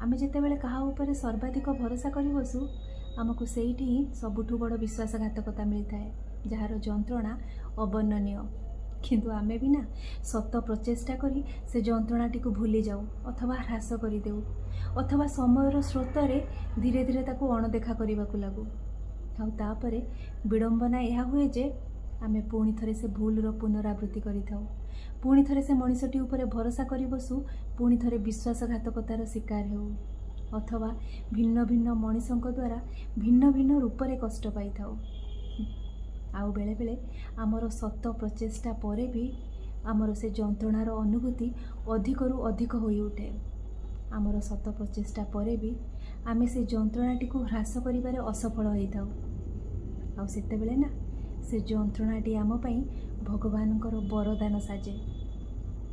आमे जेतेबेले काहा उपरे सर्वाधिक भरोसा करि बसु आमको सेठी ही सबुठु बड़ विश्वासघातकता मिलता है, जार जंत्रणा अवर्णनीय। किंतु आमे भी ना सत प्रचेष्टा करी से जंत्रणाटी को भूली जाऊ अथवा ह्रास कर देऊ अथवा समयर स्रोतरे धीरे धीरे ताकू अणदेखा करने को लागू। आउे विडंबना यह हुए जे आमे पुणी थरे से भूलर पुनरावृत्ति करि थाऊ, पुणी थरे से मनीषटी उपरे भरोसा करि बसु, पुणी थरे विश्वासघातकतार शिकार हेउ अथवा भिन्न भिन्न मनीषक द्वारा भिन्न भिन्न रूपरे कष्ट पाई थाऊ। आउ बेले बेले आमर सत प्रचेष्टा परे भी आमर से जंत्रणार अनुभूति अधिकरू अधिक होई उठे। आमर सत प्रचेष्टा परे भी आमे से जंत्रणाटी को ह्रास करिबारे असफल होई थाऊ। आउ सेतेबेले ना से जंत्रणाटी आम पई भगवानकर वरदान साजे।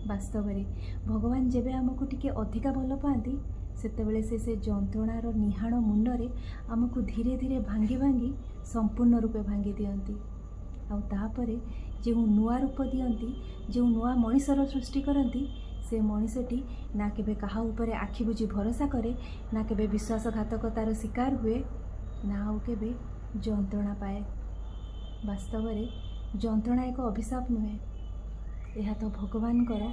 वास्तव में भगवान जेबे आमको टिके अधिका भल पाती सेतेबेले से जंत्रणार निहाण मुंडरे आमको धीरे धीरे भांगी भांगी संपूर्ण रूपे भांगी दियंती। आउ तापरे जो नुआ रूप दियंती, जो नुआ मनीषर सृष्टि करती, से मनीषटी ना केबे काहा उपरे आखि बुझी भरोसा करे, ना केबे विश्वासघातकतार शिकार हुए, ना आउ केबे जंत्रणा पाए। वास्तव में जंत्रणा एक अभिशाप नुहे, यह तो भगवानकर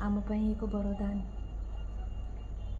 आम पई एक वरदान।